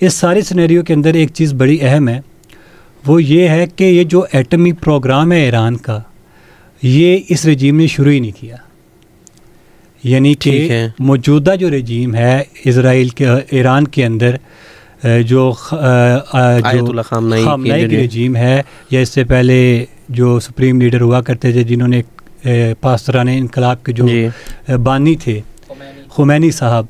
اس سارے سینیریو کے اندر ایک چیز بڑی اہم ہے، وہ یہ ہے کہ یہ جو ایٹمی پروگرام ہے ایران کا، یہ اس رجیم نے شروع ہی نہیں کیا. یعنی کہ موجودہ جو رجیم ہے اسرائیل کے ایران کے اندر، جو آیت اللہ خامنئی کی رجیم ہے، یا اس سے پہلے جو سپریم لیڈر ہوا کرتے تھے جنہوں نے پاسداران انقلاب کے جو بانی تھے، خمینی صاحب،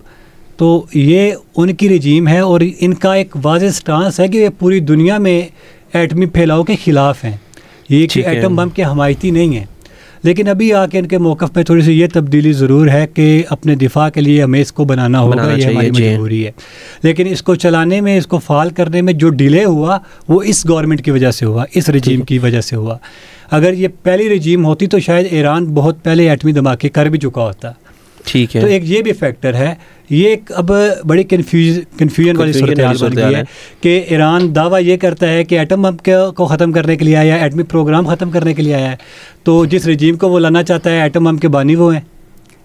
تو یہ ان کی رجیم ہے اور ان کا ایک واضح سٹانس ہے کہ یہ پوری دنیا میں ایٹمی پھیلاؤ کے خلاف ہیں، یہ کہ ایٹم بم کے حمایتی نہیں ہیں. لیکن ابھی آ کے ان کے موقف میں تھوڑی سی یہ تبدیلی ضرور ہے کہ اپنے دفاع کے لیے ہمیں اس کو بنانا ہوگا، یہ ہماری مجبوری ہے. لیکن اس کو چلانے میں، اس کو فعال کرنے میں جو ڈیلے ہوا وہ اس گورنمنٹ کی وجہ سے ہوا، اس رجیم کی وجہ سے ہوا. اگر یہ پہلی رجیم ہوتی تو شاید ایران بہت پہلے ایٹمی دھماکے کر بھی چکا ہوتا. ٹھیک ہے. تو ایک یہ بھی فیکٹر ہے. یہ ایک اب بڑی کنفیوژن والی صورتحال بن گئی ہے کہ ایران دعویٰ یہ کرتا ہے کہ ایٹم بم کو ختم کرنے کے لیے آیا ہے، ایٹمی پروگرام ختم کرنے کے لیے آیا ہے، تو جس رجیم کو وہ لانا چاہتا ہے ایٹم بم کے بانی وہ ہیں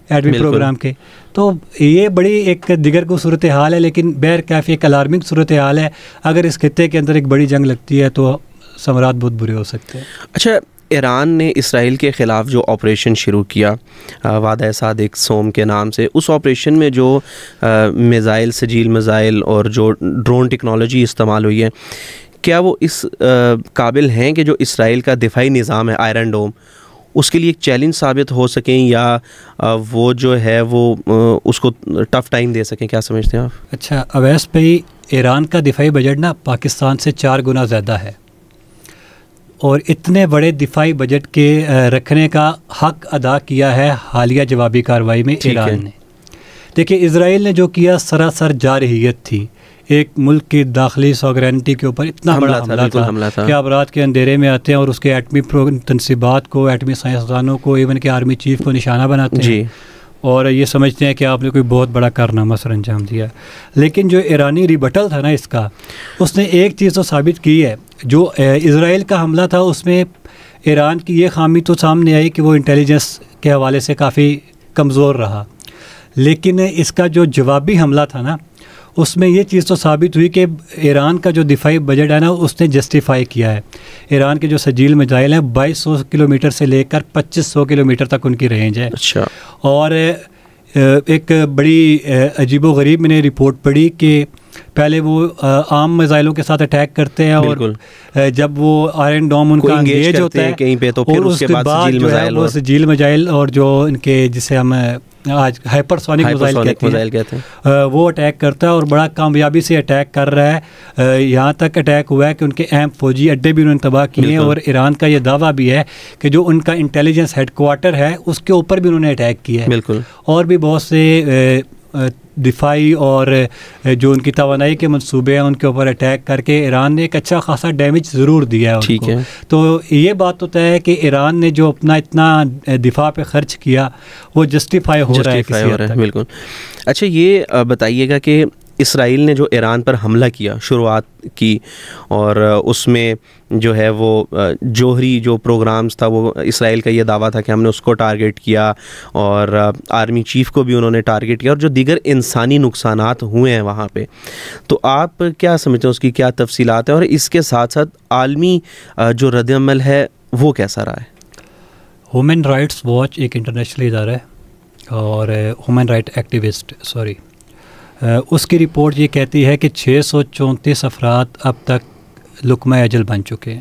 ایٹمی پروگرام کے. تو یہ بڑی ایک دیگر کو صورتحال ہے، لیکن بہرکیف ایک الارمنگ صورتحال ہے. اگر اس خطے کے اندر ایک بڑی جنگ لگتی ہے تو ثمرات بہت برے ہو سکتے ہیں. اچھا، ایران نے اسرائیل کے خلاف جو آپریشن شروع کیا وعدہ صادق سوم کے نام سے، اس آپریشن میں جو میزائل، سجیل میزائل اور جو ڈرون ٹیکنالوجی استعمال ہوئی ہے، کیا وہ اس قابل ہیں کہ جو اسرائیل کا دفاعی نظام ہے آئرن ڈوم، اس کے لیے ایک چیلنج ثابت ہو سکیں، یا وہ جو ہے وہ اس کو ٹف ٹائم دے سکیں؟ کیا سمجھتے ہیں آپ؟ اچھا اویس بھائی، ایران کا دفاعی بجٹ نا پاکستان سے 4 گنا زیادہ ہے، اور اتنے بڑے دفاعی بجٹ کے رکھنے کا حق ادا کیا ہے حالیہ جوابی کارروائی میں ایران نے. دیکھیں، اسرائیل نے جو کیا سراسر جارحیت تھی. ایک ملک کی داخلی سوورینٹی کے اوپر اتنا بڑا حملہ تھا کہ آپ رات کے اندھیرے میں آتے ہیں اور اس کے ایٹمی تنصیبات کو، ایٹمی سائنسدانوں کو، ایون کہ آرمی چیف کو نشانہ بناتے ہیں اور یہ سمجھتے ہیں کہ آپ نے کوئی بہت بڑا کارنامہ سر انجام دیا. لیکن جو ایرانی ریبٹل تھا نا اس کا، اس نے ایک چیز تو ثابت کی ہے. جو اسرائیل کا حملہ تھا اس میں ایران کی یہ خامی تو سامنے آئی کہ وہ انٹیلیجنس کے حوالے سے کافی کمزور رہا. لیکن اس کا جو جوابی حملہ تھا نا، اس میں یہ چیز تو ثابت ہوئی کہ ایران کا جو دفاعی بجٹ ہے نا، اس نے جسٹیفائی کیا ہے. ایران کے جو سجیل میزائل ہیں 2200 کلومیٹر سے لے کر 2500 کلومیٹر تک ان کی رینج ہے. اچھا. اور ایک بڑی عجیب و غریب میں نے رپورٹ پڑھی کہ پہلے وہ عام میزائلوں کے ساتھ اٹیک کرتے ہیں، اور جب وہ آئرن ڈوم ان کا انگیج ہوتا ہے کہیں پہ، تو پھر اس کے بعد وہ سجیل میزائل اور جو ان کے جسے ہم آج ہائپر سونک میزائل کہتے ہیں، وہ اٹیک کرتا ہے اور بڑا کامیابی سے اٹیک کر رہا ہے. یہاں تک اٹیک ہوا ہے کہ ان کے اہم فوجی اڈے بھی انہوں نے تباہ کیے ہیں، اور ایران کا یہ دعویٰ بھی ہے کہ جو ان کا انٹیلیجنس ہیڈ کوارٹر ہے اس کے اوپر بھی انہوں نے اٹیک کیا ہے. بالکل. اور بھی بہت سے دفاعی اور جو ان کی توانائی کے منصوبے ہیں ان کے اوپر اٹیک کر کے ایران نے ایک اچھا خاصا ڈیمیج ضرور دیا ہے ان کو. تو یہ بات تو طے ہے کہ ایران نے جو اپنا اتنا دفاع پہ خرچ کیا وہ جسٹیفائی ہو رہا ہے کسی حد تک. بالکل. اچھا، یہ بتائیے گا کہ اسرائیل نے جو ایران پر حملہ کیا، شروعات کی، اور اس میں جو ہے وہ جوہری جو پروگرامز تھا، وہ اسرائیل کا یہ دعویٰ تھا کہ ہم نے اس کو ٹارگیٹ کیا، اور آرمی چیف کو بھی انہوں نے ٹارگیٹ کیا، اور جو دیگر انسانی نقصانات ہوئے ہیں وہاں پہ. تو آپ کیا سمجھتے ہیں اس کی کیا تفصیلات ہیں، اور اس کے ساتھ ساتھ عالمی جو رد عمل ہے وہ کیسا رہا ہے؟ ہیومن رائٹس واچ ایک انٹرنیشنل ادارہ ہے اور ہیومن رائٹ ایکٹیوسٹ اس کی رپورٹ یہ کہتی ہے کہ 634 افراد اب تک لقمہ اجل بن چکے ہیں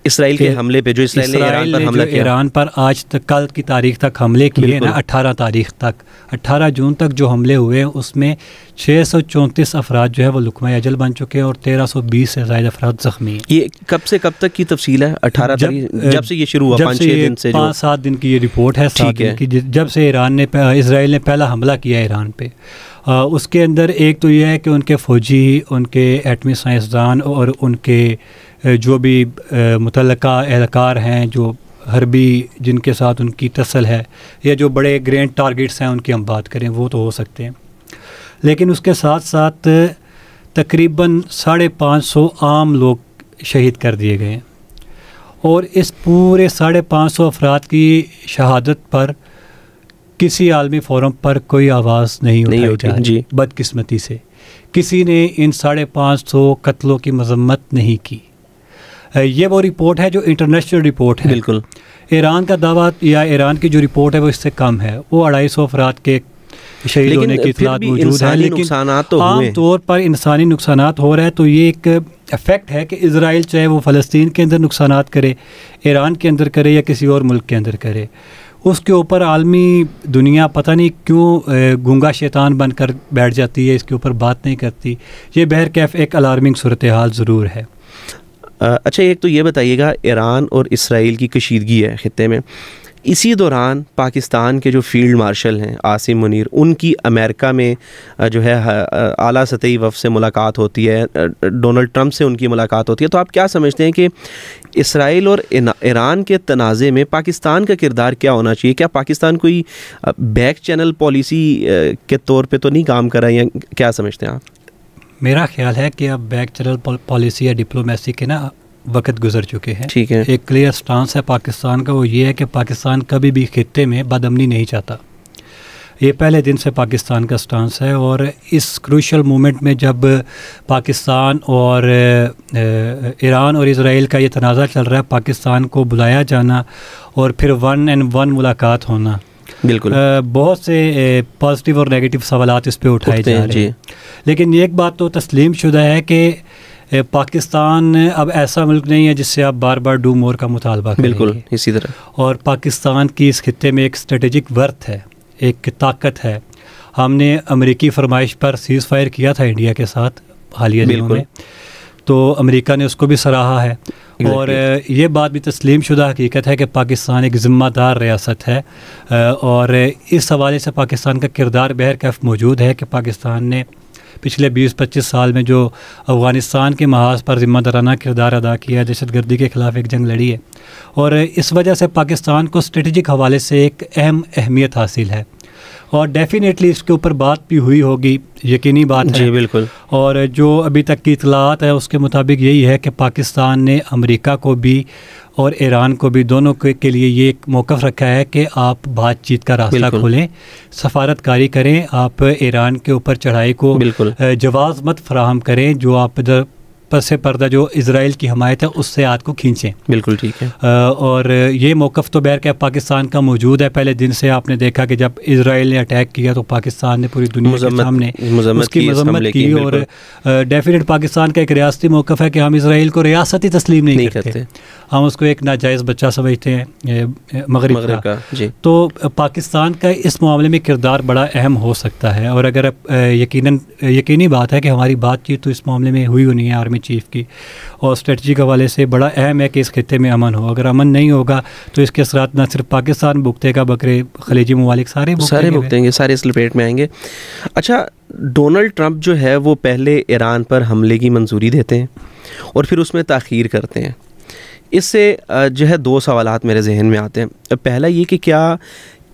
اسرائیل کے حملے پہ، جو اسرائیل نے ایران پر حملہ کیا. ایران پر آج تک، کل کی تاریخ تک حملے کیے نا، 18 تاریخ تک، 18 جون تک جو حملے ہوئے ہیں اس میں 634 افراد جو ہے وہ لقمہ اجل بن چکے ہیں اور 1320 سے زائد افراد زخمی ہیں. یہ کب سے کب تک کی تفصیل ہے؟ 18 تاریخ جب سے یہ شروع ہوا، 5-6 دن سے، 5-7 دن کی یہ رپورٹ ہے. 7 دن کی جب سے اسرائیل نے پہلا حملہ کیا ایران پہ. اس کے اندر ایک تو یہ ہے کہ ان کے فوجی، ان کے ایٹمی سائنسدان اور ان کے جو بھی متعلقہ اہلکار ہیں جو حربی جن کے ساتھ ان کی تصل ہے، یا جو بڑے گرینڈ ٹارگیٹس ہیں ان کی ہم بات کریں وہ تو ہو سکتے ہیں. لیکن اس کے ساتھ ساتھ تقریباً 550 عام لوگ شہید کر دیے گئے ہیں، اور اس پورے 550 افراد کی شہادت پر کسی عالمی فورم پر کوئی آواز نہیں اٹھائی جا رہی. بدقسمتی سے کسی نے ان 550 قتلوں کی مذمت نہیں کی. یہ وہ رپورٹ ہے جو انٹرنیشنل رپورٹ ہے. بالکل. ایران کا دعویٰ یا ایران کی جو رپورٹ ہے وہ اس سے کم ہے. وہ 250 افراد کے شہید ہونے کی اطلاعات موجود ہے, لیکن عام طور پر انسانی نقصانات ہو رہے ہیں. تو یہ ایک افیکٹ ہے کہ اسرائیل چاہے وہ فلسطین کے اندر نقصانات کرے, ایران کے اندر کرے یا کسی اور ملک کے اندر کرے, اس کے اوپر عالمی دنیا پتہ نہیں کیوں گونگا شیطان بن کر بیٹھ جاتی ہے, اس کے اوپر بات نہیں کرتی. یہ بہرکیف ایک الارمنگ صورتحال ضرور ہے. اچھا, ایک تو یہ بتائیے گا, ایران اور اسرائیل کی کشیدگی ہے خطے میں, اسی دوران پاکستان کے جو فیلڈ مارشل ہیں عاصم منیر, ان کی امریکہ میں جو ہے اعلیٰ سطحی وفد سے ملاقات ہوتی ہے, ڈونلڈ ٹرمپ سے ان کی ملاقات ہوتی ہے. تو آپ کیا سمجھتے ہیں کہ اسرائیل اور ایران کے تنازع میں پاکستان کا کردار کیا ہونا چاہیے؟ کیا پاکستان کوئی بیک چینل پالیسی کے طور پہ تو نہیں کام کر رہا ہے, یا کیا سمجھتے ہیں آپ؟ میرا خیال ہے کہ اب بیک چینل پالیسی یا ڈپلومیسی کے نا وقت گزر چکے ہیں. ٹھیک ہے. ایک کلیئر سٹانس ہے پاکستان کا, وہ یہ ہے کہ پاکستان کبھی بھی خطے میں بد امنی نہیں چاہتا. یہ پہلے دن سے پاکستان کا سٹانس ہے, اور اس کروشل مومنٹ میں جب پاکستان اور ایران اور اسرائیل کا یہ تنازع چل رہا ہے, پاکستان کو بلایا جانا اور پھر 1-on-1 ملاقات ہونا, بالکل بہت سے پازیٹیو اور نیگیٹو سوالات اس پہ اٹھائے جا رہے ہیں. لیکن ایک بات تو تسلیم شدہ ہے کہ پاکستان اب ایسا ملک نہیں ہے جس سے آپ بار بار ڈو مور کا مطالبہ کریں. بالکل اسی طرح. اور پاکستان کی اس خطے میں ایک اسٹریٹجک ورتھ ہے, ایک طاقت ہے. ہم نے امریکی فرمائش پر سیز فائر کیا تھا انڈیا کے ساتھ حالیہ دنوں میں, تو امریکہ نے اس کو بھی سراہا ہے. اور یہ بات بھی تسلیم شدہ حقیقت ہے کہ پاکستان ایک ذمہ دار ریاست ہے, اور اس حوالے سے پاکستان کا کردار بہرکیف موجود ہے کہ پاکستان نے پچھلے 20-25 سال میں جو افغانستان کے محاذ پر ذمہ دارانہ کردار ادا کیا ہے, دہشت گردی کے خلاف ایک جنگ لڑی ہے, اور اس وجہ سے پاکستان کو اسٹریٹجک حوالے سے ایک اہمیت حاصل ہے. اور ڈیفینیٹلی اس کے اوپر بات بھی ہوئی ہوگی, یقینی بات ہے. جی بالکل. اور جو ابھی تک کی اطلاعات ہے اس کے مطابق یہی ہے کہ پاکستان نے امریکہ کو بھی اور ایران کو بھی, دونوں کے لیے یہ ایک موقف رکھا ہے کہ آپ بات چیت کا راستہ کھولیں, سفارت کاری کریں, آپ ایران کے اوپر چڑھائی کو جواز مت فراہم کریں, جو آپ پس پردہ جو اسرائیل کی حمایت ہے اس سے ہاتھ کو کھینچیں. بالکل ٹھیک ہے. اور یہ موقف تو بہرکیف پاکستان کا موجود ہے. پہلے دن سے آپ نے دیکھا کہ جب اسرائیل نے اٹیک کیا تو پاکستان نے پوری دنیا کے سامنے اس کی مذمت کی, اور ڈیفینیٹ پاکستان کا ایک ریاستی موقف ہے کہ ہم اسرائیل کو ریاستی تسلیم نہیں کرتے, ہم اس کو ایک ناجائز بچہ سمجھتے ہیں مغرب کا. تو پاکستان کا اس معاملے میں کردار بڑا اہم ہو سکتا ہے, اور اگر یقینی بات ہے کہ ہماری بات چیت تو اس معاملے میں ہوئی ہونی ہے آرمی چیف کی, اور اسٹریٹجی کے حوالے سے بڑا اہم ہے کہ اس خطے میں امن ہو. اگر امن نہیں ہوگا تو اس کے اثرات نہ صرف پاکستان بھگتے گا, بلکہ خلیجی ممالک سارے بھگتیں گے, سارے اس لپیٹ میں آئیں گے. اچھا, ڈونلڈ ٹرمپ جو ہے وہ پہلے ایران پر حملے کی منظوری دیتے ہیں اور پھر اس میں تاخیر کرتے ہیں. اس سے جو ہے 2 سوالات میرے ذہن میں آتے ہیں. پہلا یہ کہ کیا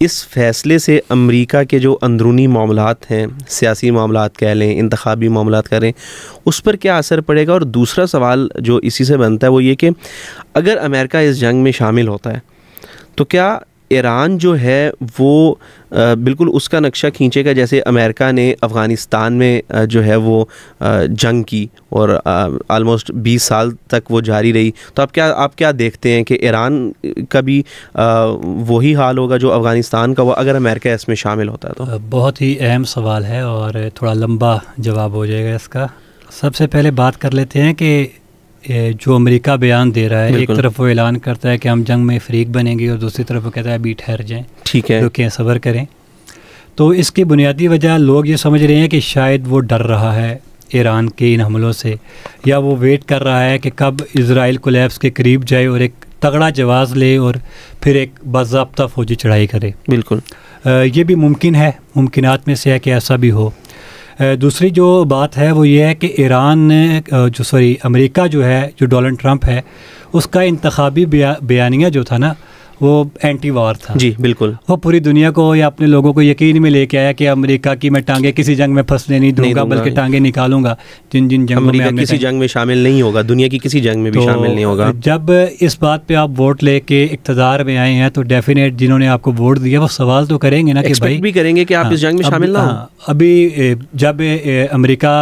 اس فیصلے سے امریکہ کے جو اندرونی معاملات ہیں, سیاسی معاملات کہہ لیں, انتخابی معاملات کہہ لیں, اس پر کیا اثر پڑے گا؟ اور دوسرا سوال جو اسی سے بنتا ہے وہ یہ کہ اگر امریکہ اس جنگ میں شامل ہوتا ہے تو کیا ایران جو ہے وہ بالکل اس کا نقشہ کھینچے گا جیسے امریکہ نے افغانستان میں جو ہے وہ جنگ کی اور آلموسٹ 20 سال تک وہ جاری رہی. تو آپ کیا دیکھتے ہیں کہ ایران کا بھی وہی حال ہوگا جو افغانستان کا ہوا اگر امریکہ اس میں شامل ہوتا ہے؟ تو بہت ہی اہم سوال ہے اور تھوڑا لمبا جواب ہو جائے گا اس کا. سب سے پہلے بات کر لیتے ہیں کہ جو امریکہ بیان دے رہا ہے, ایک طرف وہ اعلان کرتا ہے کہ ہم جنگ میں فریق بنیں گے, اور دوسری طرف وہ کہتا ہے ابھی ٹھہر جائیں, ٹھیک ہے, رکیں, صبر کریں. تو اس کی بنیادی وجہ لوگ یہ سمجھ رہے ہیں کہ شاید وہ ڈر رہا ہے ایران کے ان حملوں سے, یا وہ ویٹ کر رہا ہے کہ کب اسرائیل کولیپس کے قریب جائے اور ایک تگڑا جواز لے اور پھر ایک باضابطہ فوجی چڑھائی کرے. بالکل, یہ بھی ممکن ہے, ممکنات میں سے ہے کہ ایسا بھی ہو. دوسری جو بات ہے وہ یہ ہے کہ امریکہ جو ہے, جو ڈونلڈ ٹرمپ ہے, اس کا انتخابی بیانیہ جو تھا نا, وہ اینٹی وار تھا. جی بالکل. وہ پوری دنیا کو یا اپنے لوگوں کو یقین میں لے کے آیا کہ امریکہ کی میں ٹانگیں کسی جنگ میں پھنسنے نہیں دوں گا, بلکہ ٹانگیں نکالوں گا جن جنگوں میں. امریکہ کسی جنگ میں شامل نہیں ہوگا, دنیا کی کسی جنگ میں بھی شامل نہیں ہوگا. جب اس بات پہ آپ ووٹ لے کے اقتدار میں آئے ہیں تو ڈیفینیٹ جنہوں نے آپ کو ووٹ دیا وہ سوال تو کریں گے نا کہ بھائی بھی کریں گے کہ آپ اس جنگ میں شامل نہ ہوں. ابھی جب امریکہ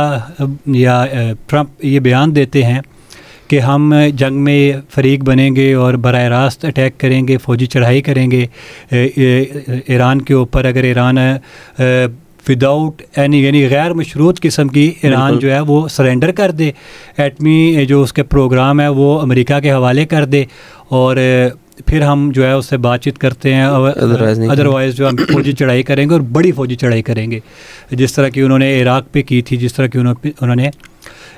یا ٹرمپ یہ بیان دیتے ہیں کہ ہم جنگ میں فریق بنیں گے اور براہ راست اٹیک کریں گے, فوجی چڑھائی کریں گے ایران کے اوپر, اگر ایران وداؤٹ اینی یعنی غیر مشروط قسم کی ایران جو ہے وہ سرنڈر کر دے, ایٹمی جو اس کے پروگرام ہے وہ امریکہ کے حوالے کر دے, اور پھر ہم جو ہے اس سے بات چیت کرتے ہیں, ادروائز جو ہم فوجی چڑھائی کریں گے اور بڑی فوجی چڑھائی کریں گے, جس طرح کی انہوں نے عراق پہ کی تھی, جس طرح کی انہوں نے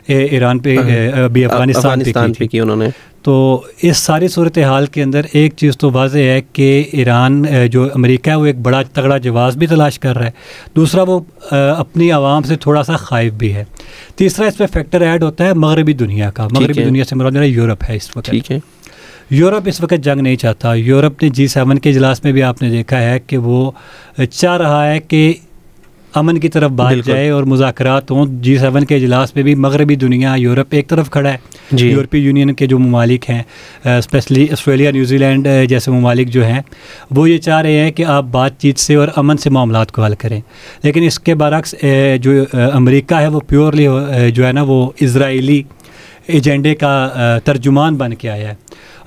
ایران پہ ابھی افغانستان پہ کی انہوں نے. تو اس ساری صورتحال کے اندر ایک چیز تو واضح ہے کہ ایران جو امریکہ ہے وہ ایک بڑا تگڑا جواز بھی تلاش کر رہا ہے, دوسرا وہ اپنی عوام سے تھوڑا سا خائف بھی ہے, تیسرا اس پہ فیکٹر ایڈ ہوتا ہے مغربی دنیا کا. مغربی دنیا سے مراد یورپ ہے اس وقت. ٹھیک ہے, یورپ اس وقت جنگ نہیں چاہتا. یورپ نے G7 کے اجلاس میں بھی آپ نے دیکھا ہے کہ وہ چاہ رہا ہے کہ امن کی طرف بات جائے اور مذاکرات ہوں. G7 کے اجلاس میں بھی مغربی دنیا, یورپ ایک طرف کھڑا ہے. یورپی یونین کے جو ممالک ہیں, اسپیشلی آسٹریلیا, نیوزی لینڈ جیسے ممالک جو ہیں, وہ یہ چاہ رہے ہیں کہ آپ بات چیت سے اور امن سے معاملات کو حل کریں. لیکن اس کے برعکس جو امریکہ ہے وہ پیورلی جو ہے نا وہ اسرائیلی ایجنڈے کا ترجمان بن کے آیا ہے.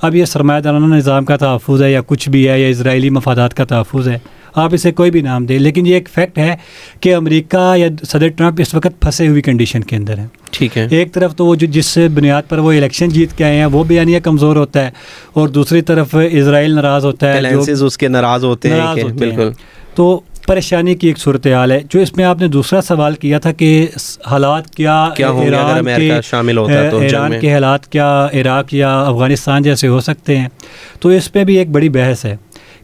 اب یہ سرمایہ دارانہ نظام کا تحفظ ہے یا کچھ بھی ہے, یا اسرائیلی مفادات کا تحفظ ہے, آپ اسے کوئی بھی نام دیں, لیکن یہ ایک فیکٹ ہے کہ امریکہ یا صدر ٹرمپ اس وقت پھنسے ہوئی کنڈیشن کے اندر ہیں. ٹھیک ہے, ایک طرف تو وہ جس بنیاد پر وہ الیکشن جیت کے آئے ہیں وہ بیانیہ کمزور ہوتا ہے, اور دوسری طرف اسرائیل ناراض ہوتا ہے, اس کے ناراض ہوتے ہیں. بالکل. تو پریشانی کی ایک صورتحال ہے. جو اس میں آپ نے دوسرا سوال کیا تھا کہ حالات کیا ایران کے شامل ہوتا تو ایران کے حالات کیا عراق یا افغانستان جیسے ہو سکتے ہیں, تو اس پہ بھی ایک بڑی بحث ہے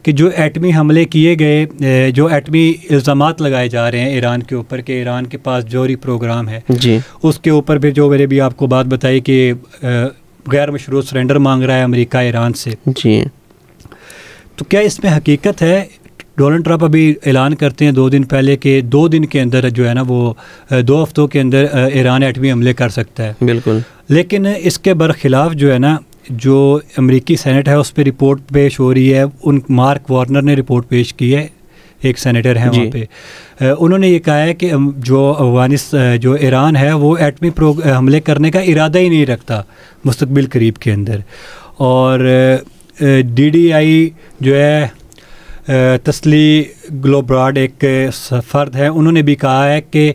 کہ جو ایٹمی حملے کیے گئے, جو ایٹمی الزامات لگائے جا رہے ہیں ایران کے اوپر کہ ایران کے پاس جوہری پروگرام ہے, اس کے اوپر بھی جو میں نے بھی آپ کو بات بتائی کہ غیر مشروط سرنڈر مانگ رہا ہے امریکہ ایران سے. تو کیا اس میں حقیقت ہے؟ ڈونلڈ ٹرمپ ابھی اعلان کرتے ہیں 2 دن پہلے کہ 2 دن کے اندر جو ہے نا وہ 2 ہفتوں کے اندر ایران ایٹمی حملے کر سکتا ہے. بالکل. لیکن اس کے برخلاف جو ہے نا جو امریکی سینٹ ہے اس پہ رپورٹ پیش ہو رہی ہے, مارک وارنر نے رپورٹ پیش کی ہے, ایک سینیٹر ہیں وہاں پہ, انہوں نے یہ کہا ہے کہ جو ایران ہے وہ ایٹمی حملے کرنے کا ارادہ ہی نہیں رکھتا مستقبل قریب کے اندر. اور DDI جو ہے تسلی گلوبراڈ ایک فرد ہے, انہوں نے بھی کہا ہے کہ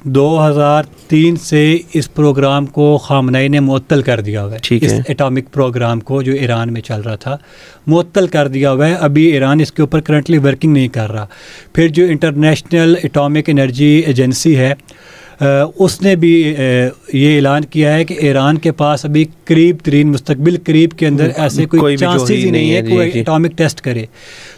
2003 سے اس پروگرام کو خامنئی نے معطل کر دیا ہوا ہے, اس ایٹامک پروگرام کو جو ایران میں چل رہا تھا معطل کر دیا ہوا ہے. ابھی ایران اس کے اوپر کرنٹلی ورکنگ نہیں کر رہا. پھر جو انٹرنیشنل ایٹامک انرجی ایجنسی ہے اس نے بھی یہ اعلان کیا ہے کہ ایران کے پاس ابھی قریب ترین مستقبل قریب کے اندر ایسے کوئی چانسز ہی نہیں ہے کہ وہ ایٹامک ٹیسٹ کرے.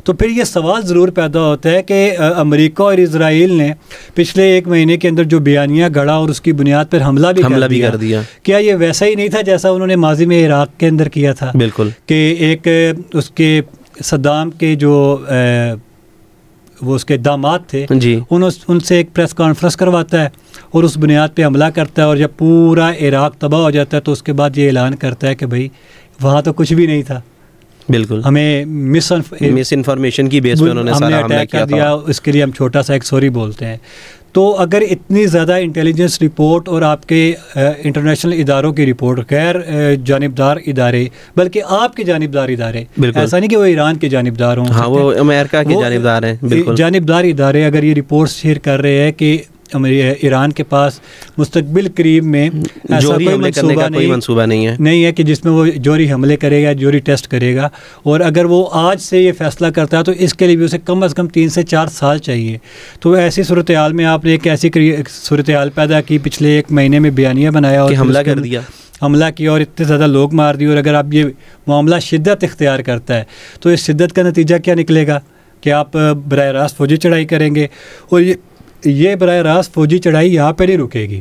تو پھر یہ سوال ضرور پیدا ہوتا ہے کہ امریکہ اور اسرائیل نے پچھلے 1 مہینے کے اندر جو بیانیہ گھڑا اور اس کی بنیاد پر حملہ بھی کر دیا, کیا یہ ویسا ہی نہیں تھا جیسا انہوں نے ماضی میں عراق کے اندر کیا تھا؟ بالکل. کہ ایک اس کے صدام کے جو وہ اس کے داماد تھے ان سے ایک پریس کانفرنس کرواتا ہے اور اس بنیاد پہ حملہ کرتا ہے, اور جب پورا عراق تباہ ہو جاتا ہے تو اس کے بعد یہ اعلان کرتا ہے کہ بھائی وہاں تو کچھ بھی نہیں تھا. بالکل. ہمیں مس انفارمیشن کی بیس پہ انہوں نے سارا حملہ کیا تھا, اس کے لیے ہم چھوٹا سا ایک سوری بولتے ہیں. تو اگر اتنی زیادہ انٹیلیجنس رپورٹ اور آپ کے انٹرنیشنل اداروں کی رپورٹ, غیر جانبدار ادارے بلکہ آپ کے جانبدار ادارے, ایسا نہیں کہ وہ ایران کے جانبدار ہوں, ہاں وہ امریکہ کے جانبدار ہیں, جانبدار ادارے اگر یہ رپورٹ شیئر کر رہے ہیں کہ ایران کے پاس مستقبل قریب میں ایسا کوئی منصوبہ نہیں ہے کہ جس میں وہ جوہری حملے کرے گا, جوہری ٹیسٹ کرے گا, اور اگر وہ آج سے یہ فیصلہ کرتا ہے تو اس کے لیے بھی اسے کم از کم 3 سے 4 سال چاہیے. تو ایسی صورتحال میں آپ نے ایک ایسی صورتحال پیدا کی, پچھلے 1 مہینے میں بیانیہ بنایا اور حملہ کر دیا, حملہ کیا اور اتنے زیادہ لوگ مار دیے. اور اگر آپ یہ معاملہ شدت اختیار کرتا ہے تو اس شدت کا نتیجہ کیا نکلے گا کہ آپ براہ راست فوجی چڑھائی کریں گے, اور یہ براہ راست فوجی چڑھائی یہاں پہ نہیں رکے گی.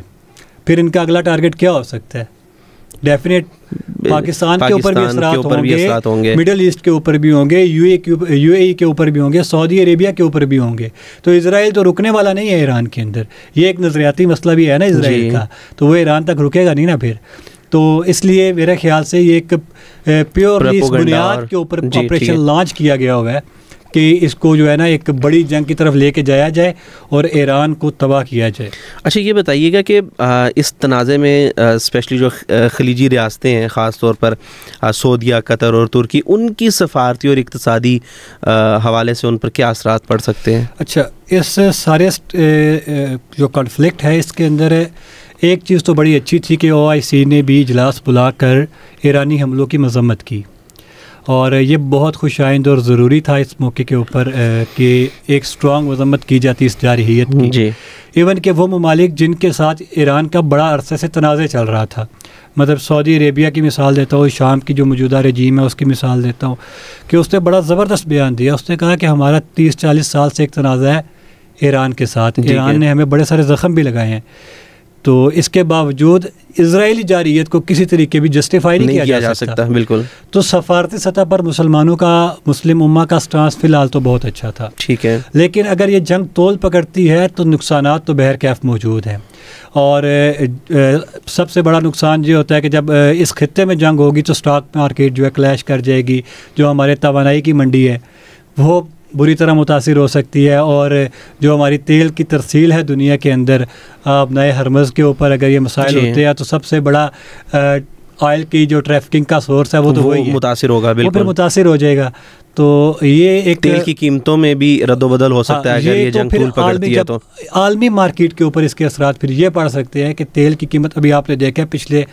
پھر ان کا اگلا ٹارگٹ کیا ہو سکتا ہے؟ ڈیفینیٹ پاکستان کے اوپر بھی اثرات ہوں گے، مڈل ایسٹ کے اوپر بھی ہوں گے، یو اے ای کے اوپر بھی ہوں گے، سعودی عربیہ کے اوپر بھی ہوں گے. تو اسرائیل تو رکنے والا نہیں ہے ایران کے اندر. یہ ایک نظریاتی مسئلہ بھی ہے نا اسرائیل کا، تو وہ ایران تک رکے گا نہیں نا پھر. تو اس لیے میرے خیال سے یہ ایک پیورلی اس بنیاد کے اوپر آپریشن لانچ کیا گیا ہوا ہے کہ اس کو جو ہے نا ایک بڑی جنگ کی طرف لے کے جایا جائے اور ایران کو تباہ کیا جائے. اچھا یہ بتائیے گا کہ اس تنازع میں اسپیشلی جو خلیجی ریاستیں ہیں، خاص طور پر سعودیہ، قطر اور ترکی، ان کی سفارتی اور اقتصادی حوالے سے ان پر کیا اثرات پڑ سکتے ہیں؟ اچھا، اس سارے جو کانفلکٹ ہے اس کے اندر ایک چیز تو بڑی اچھی تھی کہ OIC نے بھی اجلاس بلا کر ایرانی حملوں کی مذمت کی، اور یہ بہت خوش آئند اور ضروری تھا اس موقع کے اوپر کہ ایک اسٹرانگ مذمت کی جاتی اس جارحیت کی. جی ایون کہ وہ ممالک جن کے ساتھ ایران کا بڑا عرصے سے تنازع چل رہا تھا، مطلب سعودی عربیہ کی مثال دیتا ہوں، شام کی جو موجودہ رجیم ہے اس کی مثال دیتا ہوں، کہ اس نے بڑا زبردست بیان دیا. اس نے کہا کہ ہمارا 30-40 سال سے ایک تنازع ہے ایران کے ساتھ، ایران نے ہمیں بڑے سارے زخم بھی لگائے ہیں، تو اس کے باوجود اسرائیلی جارحیت کو کسی طریقے بھی جسٹیفائی نہیں کیا جا سکتا. بالکل. تو سفارتی سطح پر مسلمانوں کا، مسلم امہ کا سٹانس فی الحال تو بہت اچھا تھا. ٹھیک ہے. لیکن اگر یہ جنگ تول پکڑتی ہے تو نقصانات تو بہرکیف موجود ہیں، اور سب سے بڑا نقصان یہ ہوتا ہے کہ جب اس خطے میں جنگ ہوگی تو اسٹاک مارکیٹ جو ہے کلیش کر جائے گی، جو ہمارے توانائی کی منڈی ہے وہ بری طرح متاثر ہو سکتی ہے، اور جو ہماری تیل کی ترسیل ہے دنیا کے اندر، آپ نئے ہرمز کے اوپر اگر یہ مسائل ہوتے ہیں تو سب سے بڑا آئل کی جو ٹریفکنگ کا سورس ہے وہ تو وہی متاثر ہوگا. بالکل، وہ پھر متاثر ہو جائے گا. تو یہ ایک تیل کی قیمتوں میں بھی رد و بدل ہو سکتا ہے اگر یہ جنگ طول پکڑتی ہے. تو عالمی مارکیٹ کے اوپر اس کے اثرات پھر یہ پڑ سکتے ہیں کہ تیل کی قیمت ابھی آپ نے دیکھا پچھلے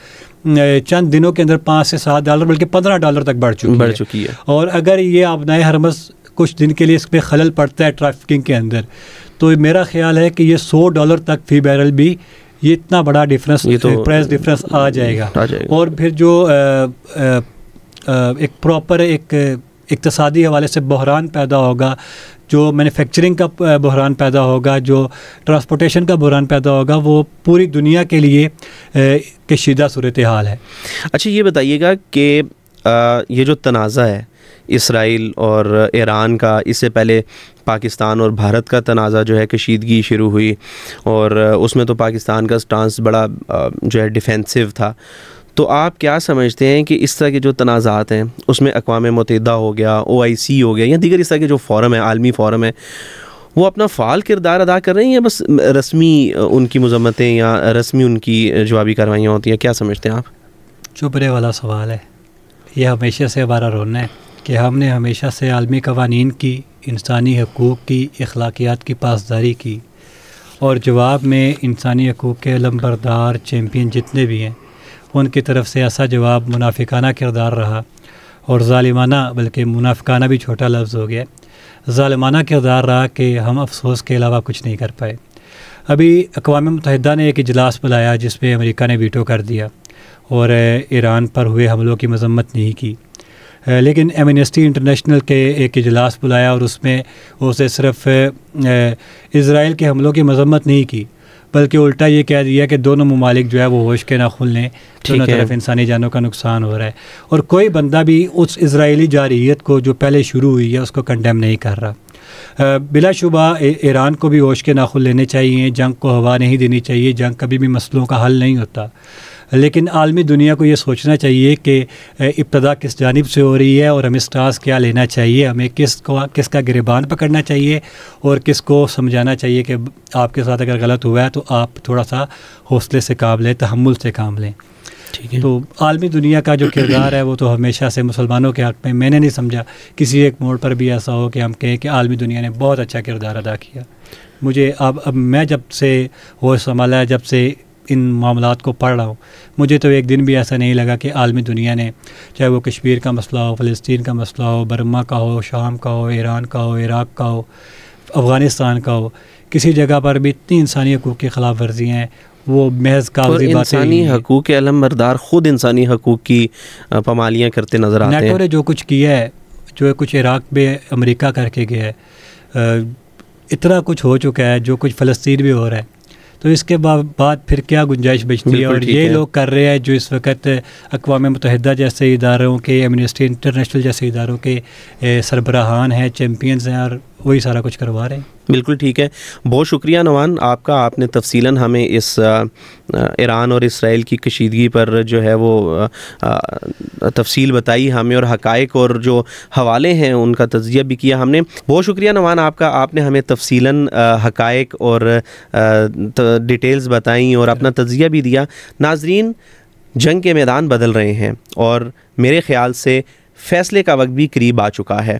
چند دنوں کے اندر $5 سے $7 بلکہ $15 تک بڑھ چکی ہے. اور اگر یہ آپ نئے ہرمز کچھ دن کے لیے اس پہ خلل پڑتا ہے ٹریفکنگ کے اندر، تو میرا خیال ہے کہ یہ $100 تک فی بیرل بھی یہ اتنا بڑا ڈفرینس، پرائس ڈفرینس آ جائے گا. اور پھر جو ایک پراپر ایک اقتصادی حوالے سے بحران پیدا ہوگا، جو مینوفیکچرنگ کا بحران پیدا ہوگا، جو ٹرانسپورٹیشن کا بحران پیدا ہوگا، وہ پوری دنیا کے لیے کشیدہ صورتحال ہے. اچھا یہ بتائیے گا کہ یہ جو تنازع ہے اسرائیل اور ایران کا، اس سے پہلے پاکستان اور بھارت کا تنازع جو ہے کشیدگی شروع ہوئی، اور اس میں تو پاکستان کا سٹانس بڑا جو ہے ڈیفینسو تھا. تو آپ کیا سمجھتے ہیں کہ اس طرح کے جو تنازعات ہیں اس میں اقوام متحدہ ہو گیا، OIC ہو گیا، یا دیگر اس طرح کے جو فورم ہیں، عالمی فورم ہیں، وہ اپنا فعال کردار ادا کر رہے ہیں، یا بس رسمی ان کی مذمتیں یا رسمی ان کی جوابی کاروائیاں ہوتی ہیں؟ کیا سمجھتے ہیں آپ؟ چوبرے والا سوال ہے. یہ ہمیشہ سے ہمارا رولنا ہے کہ ہم نے ہمیشہ سے عالمی قوانین کی، انسانی حقوق کی، اخلاقیات کی پاسداری کی، اور جواب میں انسانی حقوق کے علمبردار چیمپئن جتنے بھی ہیں ان کی طرف سے ایسا جواب منافقانہ کردار رہا، اور ظالمانہ، بلکہ منافقانہ بھی چھوٹا لفظ ہو گیا، ظالمانہ کردار رہا کہ ہم افسوس کے علاوہ کچھ نہیں کر پائے. ابھی اقوام متحدہ نے ایک اجلاس بلایا جس پہ امریکہ نے ویٹو کر دیا اور ایران پر ہوئے حملوں کی مذمت نہیں کی، لیکن ایمنسٹی انٹرنیشنل کے ایک اجلاس بلایا اور اس میں اسے صرف اسرائیل کے حملوں کی مذمت نہیں کی، بلکہ الٹا یہ کہہ دیا کہ دونوں ممالک جو ہے وہ ہوش کے ناخن لیں، دونوں طرف انسانی جانوں کا نقصان ہو رہا ہے. اور کوئی بندہ بھی اس اسرائیلی جارحیت کو جو پہلے شروع ہوئی ہے اس کو کنڈیم نہیں کر رہا. بلا شبہ ایران کو بھی ہوش کے ناخن لینے چاہیے، جنگ کو ہوا نہیں دینی چاہیے، جنگ کبھی بھی مسئلوں کا حل نہیں ہوتا، لیکن عالمی دنیا کو یہ سوچنا چاہیے کہ ابتدا کس جانب سے ہو رہی ہے اور ہمیں سٹانس کیا لینا چاہیے، ہمیں کس کا گریبان پکڑنا چاہیے اور کس کو سمجھانا چاہیے کہ آپ کے ساتھ اگر غلط ہوا ہے تو آپ تھوڑا سا حوصلے سے کام لیں، تحمل سے کام لیں. تو عالمی دنیا کا جو کردار ہے وہ تو ہمیشہ سے مسلمانوں کے حق میں نے نہیں سمجھا کسی ایک موڑ پر بھی ایسا ہو کہ ہم کہیں کہ عالمی دنیا نے بہت اچھا کردار ادا کیا. مجھے اب میں جب سے ہوش سنبھالا ہے، جب سے ان معاملات کو پڑھ رہا ہوں، مجھے تو ایک دن بھی ایسا نہیں لگا کہ عالمی دنیا نے، چاہے وہ کشمیر کا مسئلہ ہو، فلسطین کا مسئلہ ہو، برما کا ہو، شام کا ہو، ایران کا ہو، عراق کا ہو، افغانستان کا ہو، کسی جگہ پر بھی اتنی انسانی حقوق کی خلاف ورزیاں ہیں وہ محض کاغذی باتیں. انسانی حقوق کے علمبردار خود انسانی حقوق کی پامالیاں کرتے نظر آتے ہیں. نیٹو نے جو کچھ کیا ہے، جو کچھ عراق میں امریکہ کر کے گیا ہے، اتنا کچھ ہو چکا ہے، جو کچھ فلسطین بھی ہو رہا ہے. تو اس کے بعد پھر کیا گنجائش بچتی ہے؟ اور یہ لوگ کر رہے ہیں جو اس وقت اقوام متحدہ جیسے اداروں کے، ایمنسٹی انٹرنیشنل جیسے اداروں کے سربراہان ہیں، چیمپئنز ہیں، اور وہی سارا کچھ کروا رہے ہیں۔ بالکل ٹھیک ہے، بہت شکریہ نوان آپ کا، آپ نے تفصیلاً ہمیں اس ایران اور اسرائیل کی کشیدگی پر جو ہے وہ تفصیل بتائی ہمیں، اور حقائق اور جو حوالے ہیں ان کا تجزیہ بھی کیا ہم نے۔ بہت شکریہ نوان آپ کا، آپ نے ہمیں تفصیلاً حقائق اور ڈیٹیلز بتائیں اور اپنا تجزیہ بھی دیا۔ ناظرین، جنگ کے میدان بدل رہے ہیں اور میرے خیال سے فیصلے کا وقت بھی قریب آ چکا ہے۔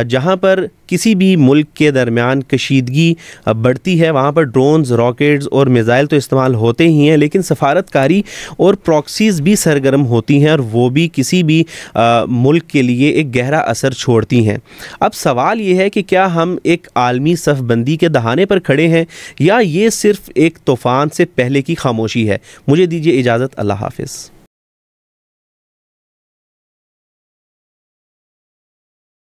جہاں پر کسی بھی ملک کے درمیان کشیدگی بڑھتی ہے وہاں پر ڈرونز، راکٹز اور میزائل تو استعمال ہوتے ہی ہیں، لیکن سفارت کاری اور پراکسیز بھی سرگرم ہوتی ہیں، اور وہ بھی کسی بھی ملک کے لیے ایک گہرا اثر چھوڑتی ہیں۔ اب سوال یہ ہے کہ کیا ہم ایک عالمی صف بندی کے دہانے پر کھڑے ہیں، یا یہ صرف ایک طوفان سے پہلے کی خاموشی ہے؟ مجھے دیجیے اجازت، اللہ حافظ۔